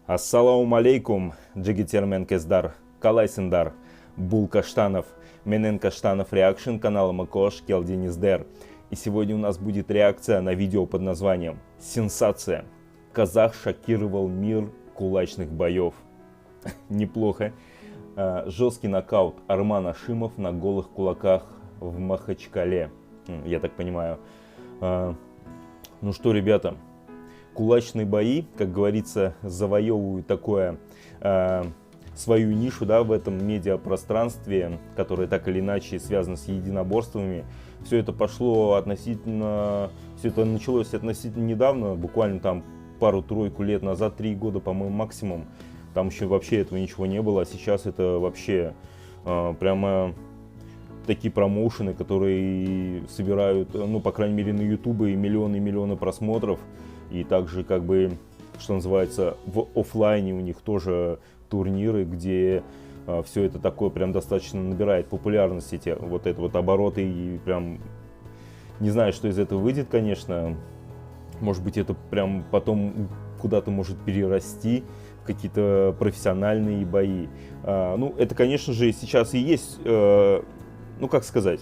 Ассаламу алейкум, джигитермен кездар, калайсендар, Бул Каштанов, Менен Каштанов реакшн канала Макош Келдениздер. И сегодня у нас будет реакция на видео под названием «Сенсация. Казах шокировал мир кулачных боев». Неплохо. Жесткий нокаут Арман Ашимов на голых кулаках в Махачкале. Я так понимаю. Ну что, ребята, кулачные бои, как говорится, завоевывают свою нишу, да, в этом медиапространстве, которое так или иначе связано с единоборствами. Все это началось относительно недавно, буквально там пару-тройку лет назад, 3 года, по-моему, максимум. Там еще вообще этого ничего не было, а сейчас это вообще прямо такие промоушены, которые собирают, ну, по крайней мере, на ютубе миллионы и миллионы просмотров. И также, как бы, что называется, в офлайне у них тоже турниры, где все это такое прям достаточно набирает популярность, эти вот это вот обороты, и прям не знаю, что из этого выйдет, конечно. Может быть, это прям потом куда-то может перерасти в какие-то профессиональные бои. Ну, это, конечно же, сейчас и есть, ну, как сказать,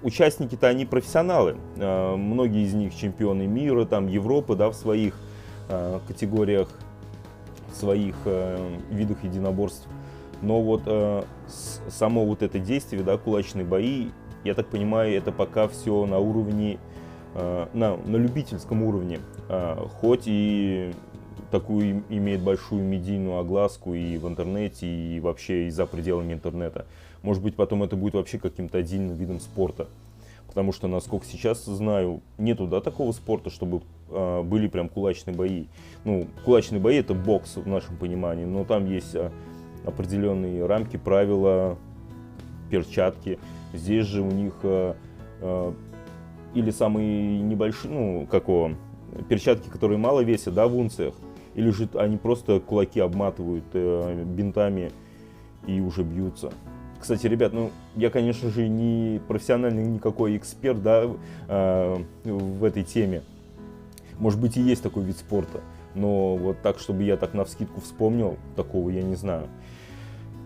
участники-то они профессионалы. Многие из них чемпионы мира, там, Европы, да, в своих категориях, в своих видах единоборств. Но вот само вот это действие, да, кулачные бои, я так понимаю, это пока все на уровне, на любительском уровне. Хоть и такую имеет большую медийную огласку и в интернете, и вообще и за пределами интернета. Может быть, потом это будет вообще каким-то отдельным видом спорта. Потому что, насколько сейчас знаю, нету, да, такого спорта, чтобы были прям кулачные бои. Ну, кулачные бои — это бокс в нашем понимании, но там есть определенные рамки, правила, перчатки. Здесь же у них или самые небольшие, ну, перчатки, которые мало весят, да, в унциях, или же они просто кулаки обматывают бинтами и уже бьются. Кстати, ребят, ну, я, конечно же, не профессиональный никакой эксперт, да, в этой теме. Может быть, и есть такой вид спорта, но вот так, чтобы я так навскидку вспомнил, такого я не знаю.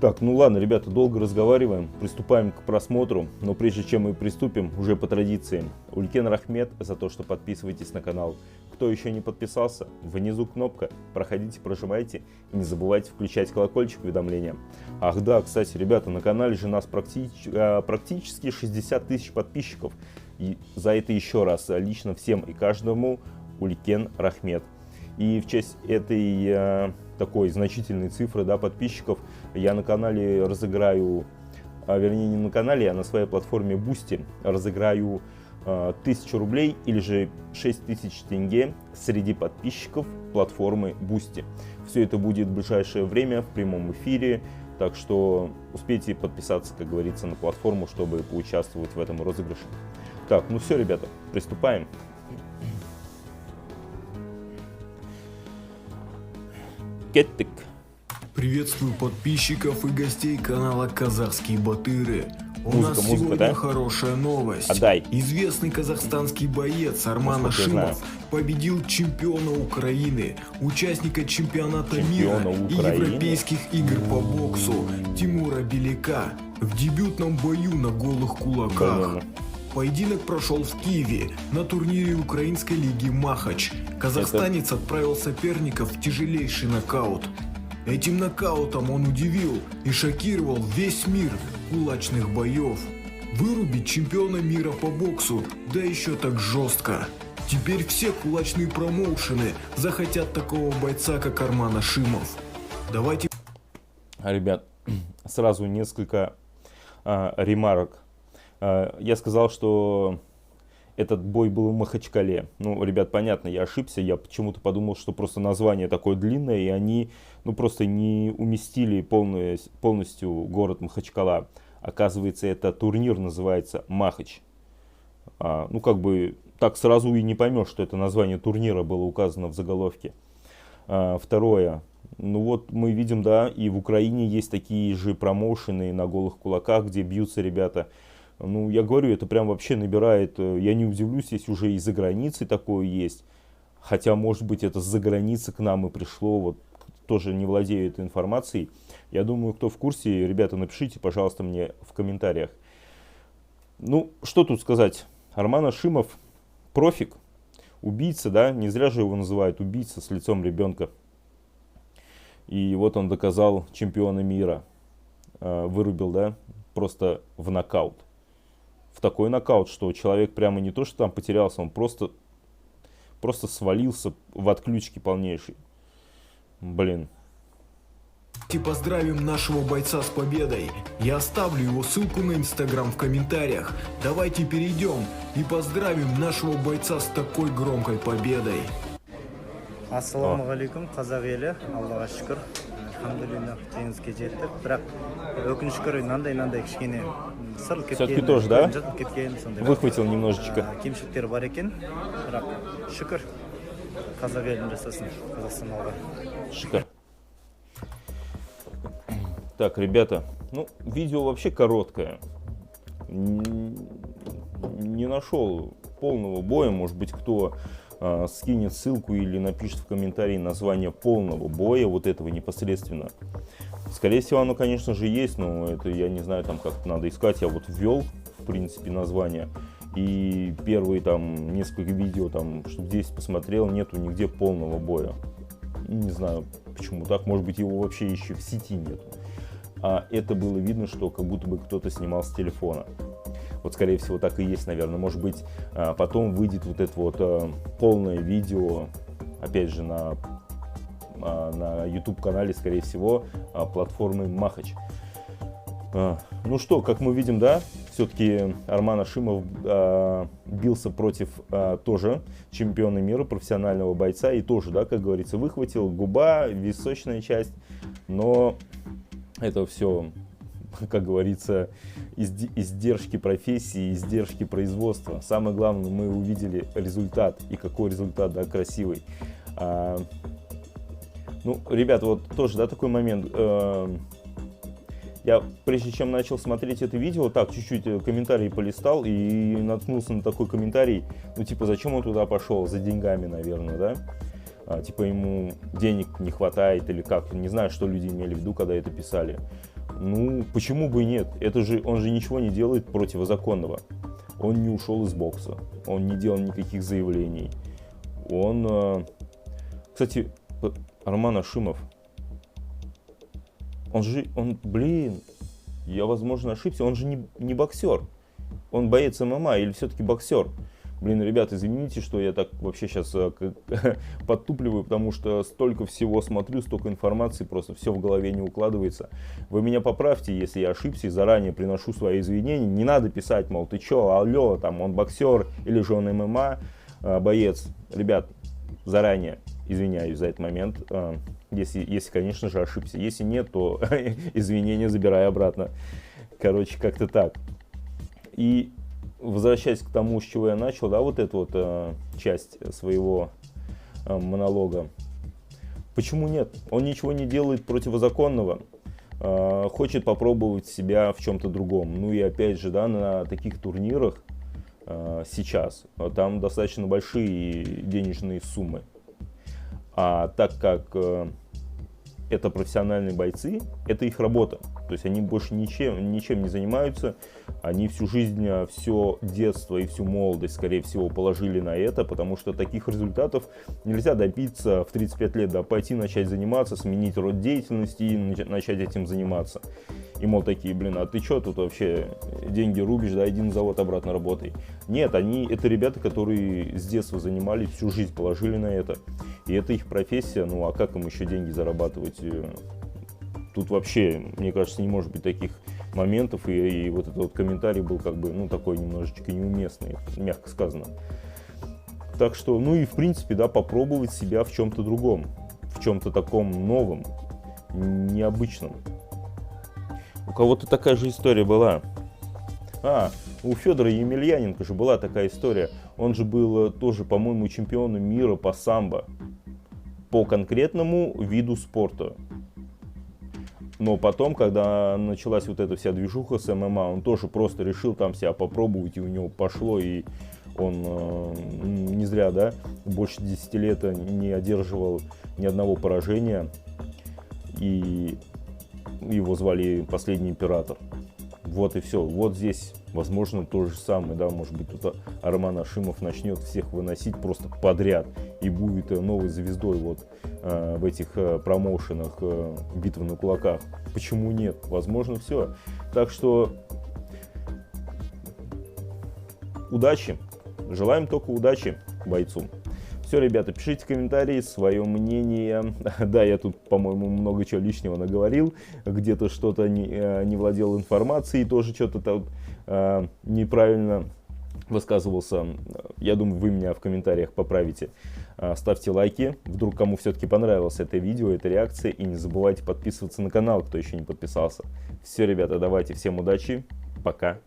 Так, ну ладно, ребята, долго разговариваем, приступаем к просмотру, но прежде чем мы приступим, уже по традиции, Улькен Рахмет за то, что подписывайтесь на канал. Кто еще не подписался, внизу кнопка, проходите, прожимайте и не забывайте включать колокольчик уведомления. Ах да, кстати, ребята, на канале же нас практически 60 тысяч подписчиков, и за это еще раз лично всем и каждому Улькен Рахмет. И в честь этой такой значительной цифры, да, подписчиков я на канале разыграю, вернее не на канале, а на своей платформе Boosty разыграю 1000 рублей или же 6000 тенге среди подписчиков платформы Boosty. Все это будет в ближайшее время в прямом эфире, так что успейте подписаться, как говорится, на платформу, чтобы поучаствовать в этом розыгрыше. Так, ну все, ребята, приступаем. Кеттик. Приветствую подписчиков и гостей канала Казахские Батыры. У нас Музыка, сегодня да? хорошая новость. Отдай. Известный казахстанский боец Арман Ашимов победил чемпиона Украины, участника чемпионата мира и европейских игр по боксу Тимура Беляка в дебютном бою на голых кулаках. Поединок прошел в Киеве на турнире Украинской лиги Махач. Казахстанец отправил соперников в тяжелейший нокаут. Этим нокаутом он удивил и шокировал весь мир кулачных боев. Вырубить чемпиона мира по боксу, да еще так жестко. Теперь все кулачные промоушены захотят такого бойца, как Арман Ашимов. Давайте... Ребят, сразу несколько ремарок. Я сказал, что этот бой был в Махачкале. Ну, ребят, понятно, я ошибся. Я почему-то подумал, что просто название такое длинное, и они, ну, просто не уместили полностью город Махачкала. Оказывается, это турнир называется Махач. Ну, как бы, так сразу и не поймешь, что это название турнира было указано в заголовке. Второе. Ну вот мы видим, да, и в Украине есть такие же промоушены на голых кулаках, где бьются ребята. Ну, я говорю, это прям вообще набирает, я не удивлюсь, если уже и за границей такое есть. Хотя, может быть, это с-за границы к нам и пришло, вот тоже не владею этой информацией. Я думаю, кто в курсе, ребята, напишите, пожалуйста, мне в комментариях. Ну, что тут сказать. Арман Ашимов профик, убийца, да, не зря же его называют убийца с лицом ребенка. И вот он доказал чемпиона мира. Вырубил, да, просто в нокаут. В такой нокаут, что человек прямо не то, что там потерялся, он просто свалился в отключке полнейшей. Блин. И поздравим нашего бойца с победой. Я оставлю его ссылку на Инстаграм в комментариях. Давайте перейдем и поздравим нашего бойца с такой громкой победой. Ассаламу алейкум, қазақ елі, Аллаға шүкір. Алхамдулилlah, жеңіске жеттік. Бірақ өкінішке нандай кішкене сырыл кеткен. Все-таки тоже, да? Кеткен, Выхватил немножечко. Кемшіліктер бар екен. Бірақ шүкір. Қазақ елін жасасын, Қазақстан алға. Шикарно. Так, ребята, ну, видео вообще короткое. Не нашел полного боя. Может быть, кто скинет ссылку или напишет в комментарии название полного боя, вот этого непосредственно. Скорее всего, оно, конечно же, есть, но это я не знаю, там как надо искать. Я вот ввел, в принципе, название. И первые там несколько видео, там, штук 10 посмотрел, нету нигде полного боя. Не знаю, почему так. Может быть, его вообще еще в сети нету. А это было видно, что как будто бы кто-то снимал с телефона. Вот, скорее всего, так и есть, наверное. Может быть, потом выйдет вот это вот полное видео, опять же, на YouTube-канале, скорее всего, платформы Махач. Ну что, как мы видим, да, все-таки Арман Ашимов бился против тоже чемпиона мира, профессионального бойца, и тоже, да, как говорится, выхватил губа, височная часть, но это все, как говорится, издержки профессии, издержки производства. Самое главное, мы увидели результат, и какой результат, да, красивый. Ну, ребята, вот тоже, да, такой момент. Я, прежде чем начал смотреть это видео, так, чуть-чуть комментарий полистал и наткнулся на такой комментарий, ну, типа, зачем он туда пошел? За деньгами, наверное, да? Типа, ему денег не хватает или как, не знаю, что люди имели в виду, когда это писали. Ну, почему бы и нет? Это же, он же ничего не делает противозаконного. Он не ушел из бокса, он не делал никаких заявлений. Он, кстати, Арман Ашимов, блин, я, возможно, ошибся, он же не боксер, он боец ММА или все-таки боксер. Блин, ребят, извините, что я так вообще сейчас подтупливаю, потому что столько всего смотрю, столько информации, просто все в голове не укладывается. Вы меня поправьте, если я ошибся, и заранее приношу свои извинения. Не надо писать, мол, ты че, алло, там, он боксер или же он ММА боец. Ребят, заранее извиняюсь за этот момент, если, конечно же, ошибся. Если нет, то извинения забираю обратно. Короче, как-то так. И возвращаясь к тому, с чего я начал, да, вот эту вот часть своего монолога. Почему нет? Он ничего не делает противозаконного, хочет попробовать себя в чем-то другом. Ну и опять же, да, на таких турнирах сейчас там достаточно большие денежные суммы. А так как это профессиональные бойцы, это их работа. То есть они больше ничем не занимаются. Они всю жизнь, все детство и всю молодость, скорее всего, положили на это, потому что таких результатов нельзя добиться в 35 лет, да, пойти начать заниматься, сменить род деятельности и начать этим заниматься. И, мол, такие, блин, а ты что тут вообще деньги рубишь, да, иди на завод обратно работай. Нет, это ребята, которые с детства занимались, всю жизнь положили на это. И это их профессия, ну а как им еще деньги зарабатывать? Тут вообще, мне кажется, не может быть таких моментов, и вот этот вот комментарий был как бы, ну, такой немножечко неуместный, мягко сказано. Так что, ну и в принципе, да, попробовать себя в чем-то другом, в чем-то таком новом, необычном. У кого-то такая же история была. У Федора Емельяненко же была такая история. Он же был тоже, по-моему, чемпионом мира по самбо, по конкретному виду спорта. Но потом, когда началась вот эта вся движуха с ММА, он тоже просто решил там себя попробовать, и у него пошло, и он не зря, да, больше 10 лет не одерживал ни одного поражения. и его звали Последний Император. Вот и все. Вот здесь, возможно, то же самое, да, может быть, тут Арман Ашимов начнет всех выносить просто подряд и будет новой звездой вот в этих промоушенах «Битвы на кулаках». Почему нет? Возможно, все. Так что удачи. Желаем только удачи бойцу. Все, ребята, пишите в комментарии свое мнение. Да, я тут, по-моему, много чего лишнего наговорил. Где-то что-то не владел информацией, тоже что-то неправильно высказывался. Я думаю, вы меня в комментариях поправите. Ставьте лайки. Вдруг кому все-таки понравилось это видео, эта реакция. И не забывайте подписываться на канал, кто еще не подписался. Все, ребята, давайте. Всем удачи. Пока.